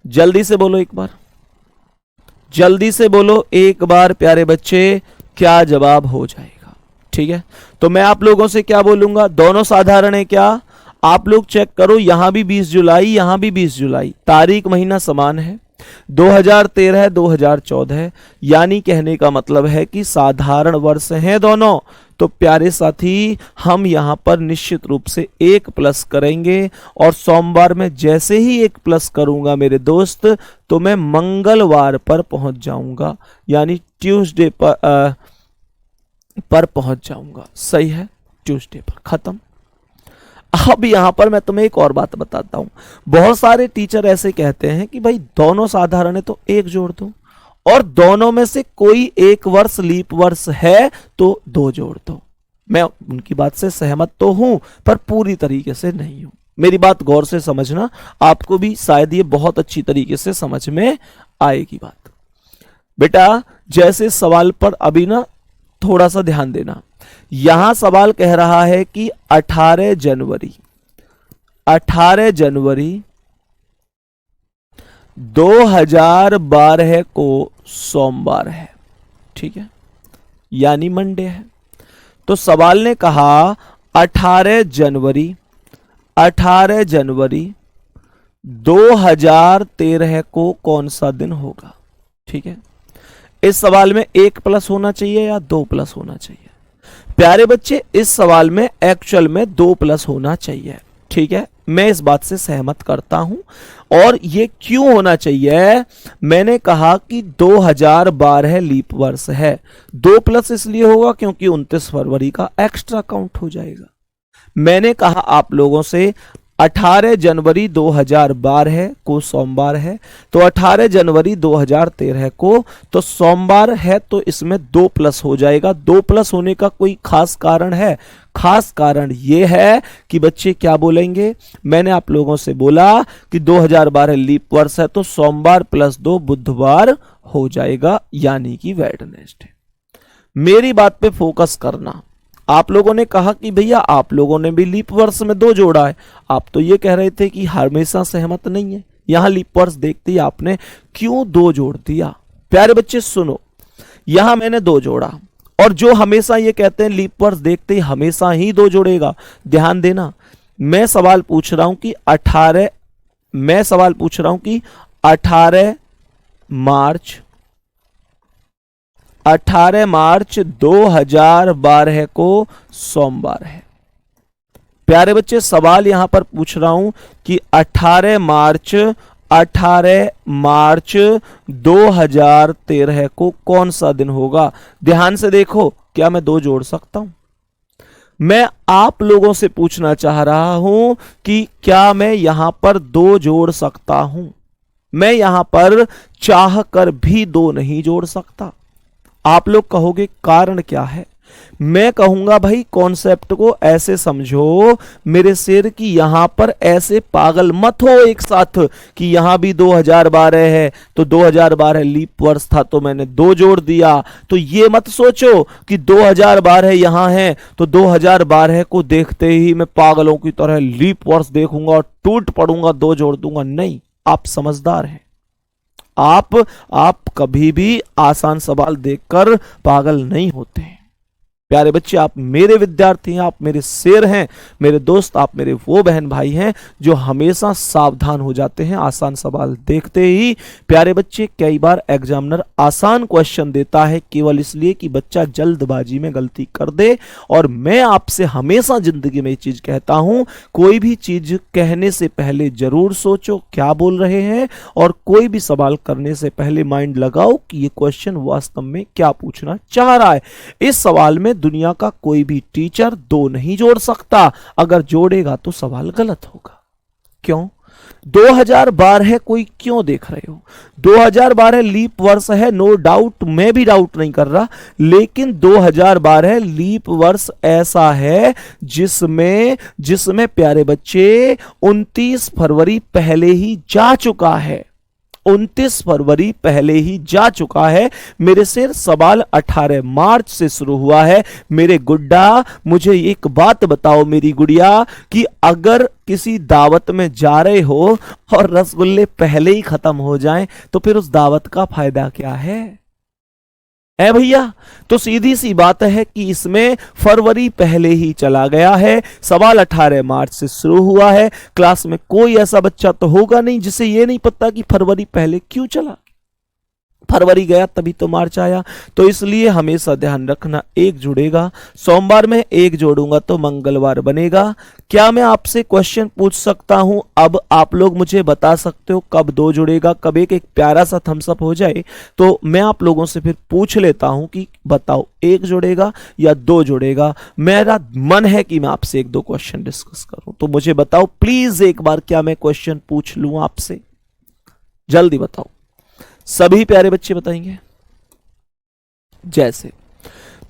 जल्दी से बोलो, एक बार जल्दी से बोलो एक बार प्यारे बच्चे, क्या जवाब हो जाएगा। ठीक है, तो मैं आप लोगों से क्या बोलूंगा, दोनों साधारण है क्या, आप लोग चेक करो, यहां भी 20 जुलाई, यहां भी 20 जुलाई, तारीख महीना समान है। 2013 2014, यानी कहने का मतलब है कि साधारण वर्ष हैं दोनों। तो प्यारे साथी, हम यहां पर निश्चित रूप से 1 प्लस करेंगे, और सोमवार में जैसे ही 1 प्लस करूंगा मेरे दोस्त, तो मैं मंगलवार पर पहुंच जाऊंगा, यानी ट्यूसडे पर पहुंच जाऊंगा। सही है, ट्यूसडे पर खत्म। अब यहां पर मैं तुम्हें एक और बात बताता हूं। बहुत सारे टीचर ऐसे कहते हैं कि भाई दोनों साधारण है तो 1 जोड़ दो, और दोनों में से कोई एक वर्ष लीप वर्ष है तो 2 जोड़ दो। मैं उनकी बात से सहमत तो हूं, पर पूरी तरीके से नहीं हूं। मेरी बात गौर से समझना, आपको भी शायद ये बहुत अच्छी तरीके से समझ में आएगी बात। बेटा, जैसे सवाल पर अभी ना थोड़ा सा ध्यान देना। यहां सवाल कह रहा है कि 18 जनवरी 2012 को सोमवार है, ठीक है, यानी मंडे है। तो सवाल ने कहा 18 जनवरी 2013 को कौन सा दिन होगा। ठीक है, इस सवाल में 1 प्लस होना चाहिए या 2 प्लस होना चाहिए। प्यारे बच्चे, इस सवाल में एक्चुअल में 2 प्लस होना चाहिए। ठीक है, मैं इस बात से सहमत करता हूं। और ये क्यों होना चाहिए? मैंने कहा कि 2012 लीप वर्ष है, 2 प्लस इसलिए होगा क्योंकि 29 फरवरी का एक्स्ट्रा काउंट हो जाएगा। मैंने कहा आप लोगों से 18 जनवरी 2012 को सोमवार है, तो 18 जनवरी 2013 को तो सोमवार है, तो इसमें 2 प्लस हो जाएगा। 2 प्लस होने का कोई खास कारण है? खास कारण यह है कि बच्चे क्या बोलेंगे, मैंने आप लोगों से बोला कि 2012 लीप वर्ष है, तो सोमवार प्लस 2 बुधवार हो जाएगा, यानी कि वेडनेसडे। मेरी बात पे फोकस करना। आप लोगों ने कहा कि भैया आप लोगों ने भी लीप वर्ष में 2 जोड़ा है। आप तो ये कह रहे थे कि हमेशा सहमत नहीं है। यहां लीप वर्ष देखते ही आपने क्यों 2 जोड़ दिया? प्यारे बच्चे सुनो, यहां मैंने 2 जोड़ा, और जो हमेशा ये कहते हैं लीप वर्ष देखते ही हमेशा ही 2 जोड़ेगा, ध्यान देना। मैं सवाल पूछ रहा हूं कि 18 मार्च 2012 को सोमवार है। प्यारे बच्चे, सवाल यहां पर पूछ रहा हूं कि 18 मार्च 2013 को कौन सा दिन होगा। ध्यान से देखो, क्या मैं 2 जोड़ सकता हूं? मैं आप लोगों से पूछना चाह रहा हूं कि क्या मैं यहां पर 2 जोड़ सकता हूं? मैं यहां पर चाह कर भी 2 नहीं जोड़ सकता। आप लोग कहोगे कारण क्या है? मैं कहूंगा भाई कॉन्सेप्ट को ऐसे समझो मेरे शेर की, यहां पर ऐसे पागल मत हो एक साथ कि यहां भी 2012 है तो 2012 लीप वर्ष था तो मैंने 2 जोड़ दिया। तो ये मत सोचो कि 2012 यहां है तो 2012 को देखते ही मैं पागलों की तरह लीप वर्ष देखूंगा और टूट पड़ूंगा, 2 जोड़ दूंगा। नहीं, आप समझदार हैं। आप कभी भी आसान सवाल देखकर पागल नहीं होते हैं। प्यारे बच्चे, आप मेरे विद्यार्थी हैं, आप मेरे शेर हैं, मेरे दोस्त, आप मेरे वो बहन भाई हैं जो हमेशा सावधान हो जाते हैं आसान सवाल देखते ही। प्यारे बच्चे, कई बार एग्जामिनर आसान क्वेश्चन देता है केवल इसलिए कि बच्चा जल्दबाजी में गलती कर दे। और मैं आपसे हमेशा जिंदगी में ये चीज कहता हूं, कोई भी चीज कहने से पहले जरूर सोचो क्या बोल रहे हैं, और कोई भी सवाल करने से पहले माइंड लगाओ कि ये क्वेश्चन वास्तव में क्या पूछना चाह रहा है। इस सवाल में दुनिया का कोई भी टीचर 2 नहीं जोड़ सकता। अगर जोड़ेगा तो सवाल गलत होगा। क्यों? 2012 कोई क्यों देख रहे हो? 2012 लीप वर्ष है, नो डाउट, मैं भी डाउट नहीं कर रहा, लेकिन 2012 लीप वर्ष ऐसा है जिसमें प्यारे बच्चे 29 फरवरी पहले ही जा चुका है। 29 फरवरी पहले ही जा चुका है। मेरे शेर, सवाल 18 मार्च से शुरू हुआ है। मेरे गुड्डा, मुझे एक बात बताओ मेरी गुड़िया, कि अगर किसी दावत में जा रहे हो और रसगुल्ले पहले ही खत्म हो जाएं तो फिर उस दावत का फायदा क्या है? है भैया। तो सीधी सी बात है कि इसमें फरवरी पहले ही चला गया है। सवाल 18 मार्च से शुरू हुआ है। क्लास में कोई ऐसा बच्चा तो होगा नहीं जिसे ये नहीं पता कि फरवरी पहले क्यों चला। फरवरी गया तभी तो मार्च आया। तो इसलिए हमेशा ध्यान रखना, एक जुड़ेगा। सोमवार में एक जोड़ूंगा तो मंगलवार बनेगा। क्या मैं आपसे क्वेश्चन पूछ सकता हूं? अब आप लोग मुझे बता सकते हो कब दो जुड़ेगा, कब एक प्यारा सा थम्स अप हो जाए तो मैं आप लोगों से फिर पूछ लेता हूं कि बताओ एक जुड़ेगा या दो जुड़ेगा। मेरा मन है कि मैं आपसे एक दो क्वेश्चन डिस्कस करूं, तो मुझे बताओ प्लीज एक बार, क्या मैं क्वेश्चन पूछ लूं आपसे? जल्दी बताओ, सभी प्यारे बच्चे बताएंगे। जैसे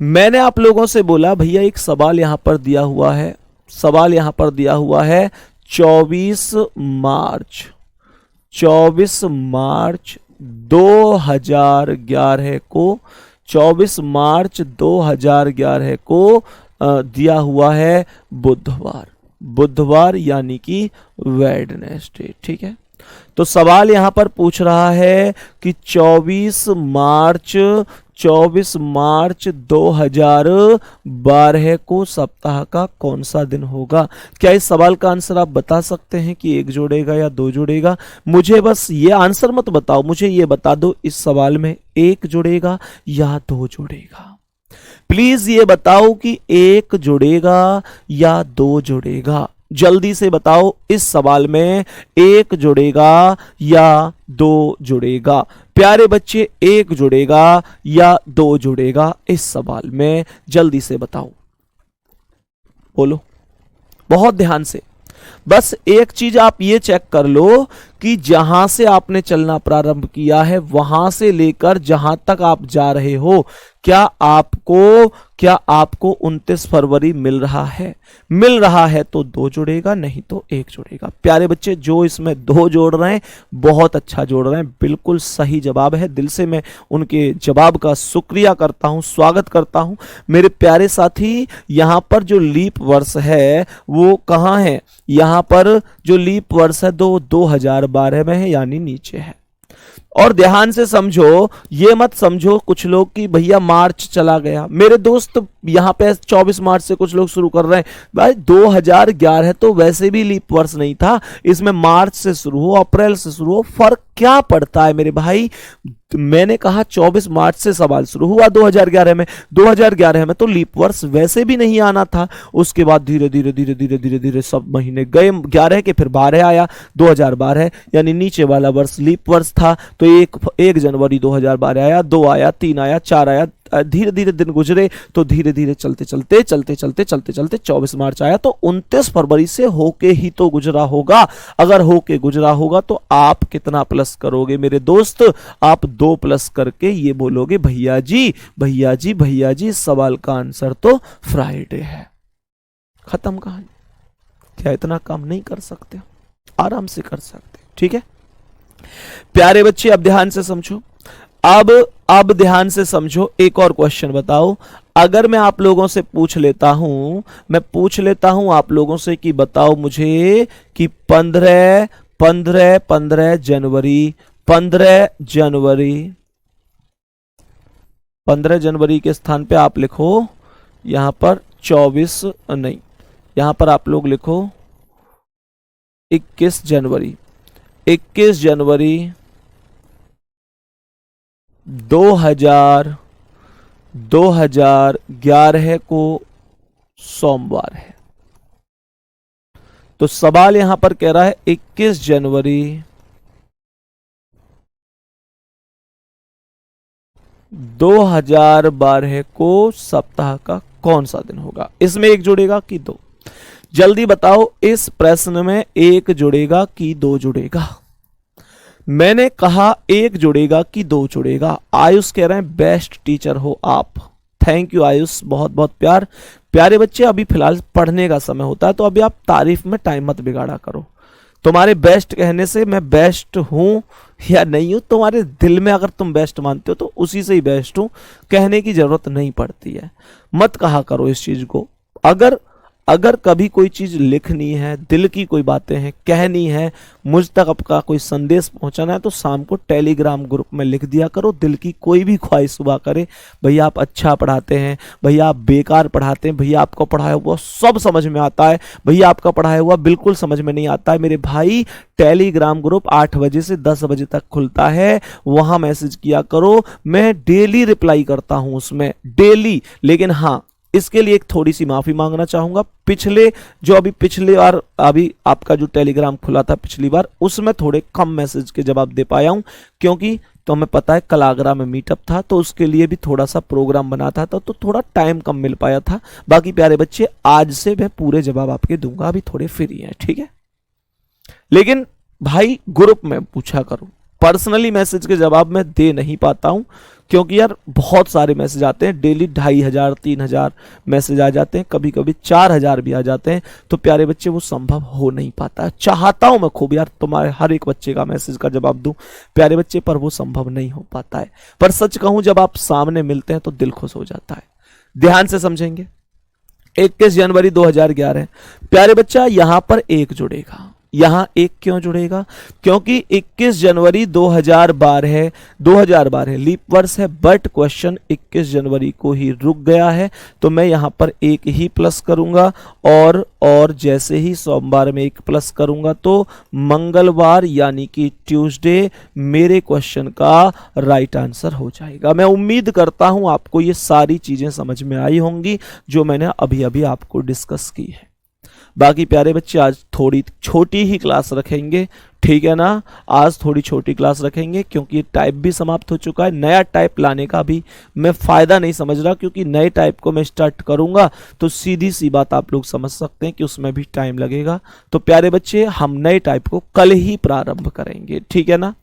मैंने आप लोगों से बोला भैया एक सवाल यहां पर दिया हुआ है, सवाल यहां पर दिया हुआ है 24 मार्च 2011 को, 24 मार्च 2011 को दिया हुआ है बुधवार यानी कि वेडनेसडे। ठीक है, तो सवाल यहां पर पूछ रहा है कि 24 मार्च 2012 को सप्ताह का कौन सा दिन होगा। क्या इस सवाल का आंसर आप बता सकते हैं कि एक जोड़ेगा या दो जोड़ेगा? मुझे बस ये आंसर मत बताओ, मुझे ये बता दो इस सवाल में एक जुड़ेगा या दो जुड़ेगा। प्लीज ये बताओ कि एक जुड़ेगा या दो जुड़ेगा। जल्दी से बताओ, इस सवाल में एक जुड़ेगा या दो जुड़ेगा। प्यारे बच्चे, एक जुड़ेगा या दो जुड़ेगा इस सवाल में? जल्दी से बताओ, बोलो बहुत ध्यान से। बस एक चीज आप ये चेक कर लो कि जहां से आपने चलना प्रारंभ किया है वहां से लेकर जहां तक आप जा रहे हो, क्या आपको 29 फरवरी मिल रहा है? मिल रहा है तो दो जुड़ेगा, नहीं तो एक जुड़ेगा। प्यारे बच्चे जो इसमें दो जोड़ रहे हैं बहुत अच्छा जोड़ रहे हैं, बिल्कुल सही जवाब है। दिल से मैं उनके जवाब का शुक्रिया करता हूं, स्वागत करता हूं। मेरे प्यारे साथी, यहां पर जो लीप वर्ष है वो कहां है? यहां पर जो लीप वर्ष है 2012 में है, यानी नीचे है। और ध्यान से समझो, ये मत समझो कुछ लोग कि भैया मार्च चला गया। मेरे दोस्त यहां पे 24 मार्च से कुछ लोग शुरू कर रहे हैं, भाई 2011 तो वैसे भी लीप वर्ष नहीं था, इसमें मार्च से शुरू हो अप्रैल से शुरू हो, फर्क क्या पड़ता है मेरे भाई? मैंने कहा 24 मार्च से सवाल शुरू हुआ 2011 में, 2011 में तो लीप वर्ष वैसे भी नहीं आना था। उसके बाद धीरे धीरे धीरे धीरे धीरे धीरे सब महीने गए, 11 के फिर 12 आया, 2012 यानी नीचे वाला वर्ष लीप वर्ष था। तो 1 जनवरी 2012 आया, 2 आया, 3 आया, 4 आया, धीरे धीरे दिन गुजरे तो धीरे धीरे चलते चलते 24 मार्च आया। तो 29 फरवरी से होके ही तो गुजरा होगा। अगर होके गुजरा होगा तो आप कितना प्लस करोगे मेरे दोस्त? आप 2 प्लस करके ये बोलोगे भैया जी इस सवाल का आंसर तो फ्राइडे है। खत्म कहानी। क्या इतना काम नहीं कर सकते? आराम से कर सकते। ठीक है प्यारे बच्चे, अब ध्यान से समझो। अब ध्यान से समझो, एक और क्वेश्चन बताओ। अगर मैं आप लोगों से पूछ लेता हूं आप लोगों से कि बताओ मुझे कि 15 जनवरी के स्थान पे आप लिखो यहां पर 24 नहीं, यहां पर आप लोग लिखो 21 जनवरी 2011 को सोमवार है। तो सवाल यहां पर कह रहा है 21 जनवरी 2012 को सप्ताह का कौन सा दिन होगा? इसमें एक जुड़ेगा कि दो? जल्दी बताओ, इस प्रश्न में एक जुड़ेगा कि दो जुड़ेगा? मैंने कहा एक जुड़ेगा कि दो जुड़ेगा? आयुष कह रहे हैं बेस्ट टीचर हो आप। थैंक यू आयुष, बहुत बहुत प्यार। प्यारे बच्चे, अभी फिलहाल पढ़ने का समय होता है तो अभी आप तारीफ में टाइम मत बिगाड़ा करो। तुम्हारे बेस्ट कहने से मैं बेस्ट हूं या नहीं हूं, तुम्हारे दिल में अगर तुम बेस्ट मानते हो तो उसी से ही बेस्ट हूं, कहने की जरूरत नहीं पड़ती है। मत कहा करो इस चीज को। अगर अगर कभी कोई चीज लिखनी है, दिल की कोई बातें हैं कहनी है, मुझ तक आपका कोई संदेश पहुंचाना है, तो शाम को टेलीग्राम ग्रुप में लिख दिया करो। दिल की कोई भी ख्वाहिश हुआ करे, भैया आप अच्छा पढ़ाते हैं, भैया आप बेकार पढ़ाते हैं, भैया आपका पढ़ाया हुआ सब समझ में आता है, भैया आपका पढ़ाया हुआ बिल्कुल समझ में नहीं आता है, मेरे भाई टेलीग्राम ग्रुप 8 बजे से 10 बजे तक खुलता है, वहां मैसेज किया करो। मैं डेली रिप्लाई करता हूं उसमें, डेली। लेकिन हाँ, इसके लिए एक थोड़ी सी माफी मांगना चाहूंगा। पिछले बार अभी आपका जो टेलीग्राम खुला था पिछली बार, उसमें थोड़े कम मैसेज के जवाब दे पाया हूं, क्योंकि तो हमें पता है कल आगरा में मीटअप था, तो उसके लिए भी थोड़ा सा प्रोग्राम बना था, तो थोड़ा टाइम कम मिल पाया था। बाकी प्यारे बच्चे, आज से मैं पूरे जवाब आपके दूंगा, अभी थोड़े फ्री हैं, ठीक है। लेकिन भाई ग्रुप में पूछा करो, पर्सनली मैसेज के जवाब मैं दे नहीं पाता हूं, क्योंकि यार बहुत सारे मैसेज आते हैं डेली, 2500 3000 मैसेज आ जाते हैं, कभी कभी 4000 भी आ जाते हैं। तो प्यारे बच्चे वो संभव हो नहीं पाता है। चाहता हूं मैं खूब यार तुम्हारे हर एक बच्चे का मैसेज का जवाब दूं प्यारे बच्चे, पर वो संभव नहीं हो पाता है। पर सच कहूं, जब आप सामने मिलते हैं तो दिल खुश हो जाता है। ध्यान से समझेंगे। 21 जनवरी 2011 प्यारे बच्चा, यहां पर 1 जुड़ेगा। यहां 1 क्यों जुड़ेगा? क्योंकि 21 जनवरी 2012 लीप वर्ष है, बट क्वेश्चन 21 जनवरी को ही रुक गया है, तो मैं यहां पर 1 ही प्लस करूंगा, और जैसे ही सोमवार में 1 प्लस करूंगा तो मंगलवार यानी कि ट्यूसडे मेरे क्वेश्चन का राइट आंसर हो जाएगा। मैं उम्मीद करता हूं आपको ये सारी चीजें समझ में आई होंगी जो मैंने अभी अभी आपको डिस्कस की है। बाकी प्यारे बच्चे, आज थोड़ी छोटी ही क्लास रखेंगे, ठीक है ना। आज थोड़ी छोटी क्लास रखेंगे क्योंकि टाइप भी समाप्त हो चुका है। नया टाइप लाने का भी मैं फायदा नहीं समझ रहा, क्योंकि नए टाइप को मैं स्टार्ट करूंगा तो सीधी सी बात आप लोग समझ सकते हैं कि उसमें भी टाइम लगेगा। तो प्यारे बच्चे, हम नए टाइप को कल ही प्रारंभ करेंगे, ठीक है ना।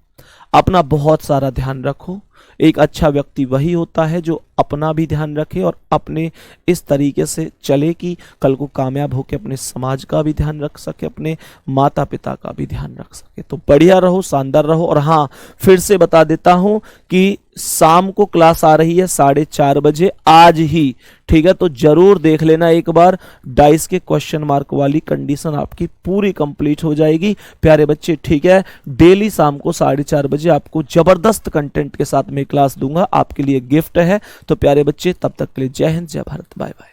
अपना बहुत सारा ध्यान रखो। एक अच्छा व्यक्ति वही होता है जो अपना भी ध्यान रखे और अपने इस तरीके से चले कि कल को कामयाब होकर अपने समाज का भी ध्यान रख सके, अपने माता पिता का भी ध्यान रख सके। तो बढ़िया रहो, शानदार रहो। और हाँ, फिर से बता देता हूं कि शाम को क्लास आ रही है 4:30 बजे आज ही, ठीक है। तो जरूर देख लेना एक बार, डाइस के क्वेश्चन मार्क वाली कंडीशन आपकी पूरी कंप्लीट हो जाएगी प्यारे बच्चे, ठीक है। डेली शाम को 4:30 बजे आपको जबरदस्त कंटेंट के साथ में क्लास दूंगा, आपके लिए गिफ्ट है। तो प्यारे बच्चे, तब तक के लिए जय हिंद, जय भारत, बाय बाय।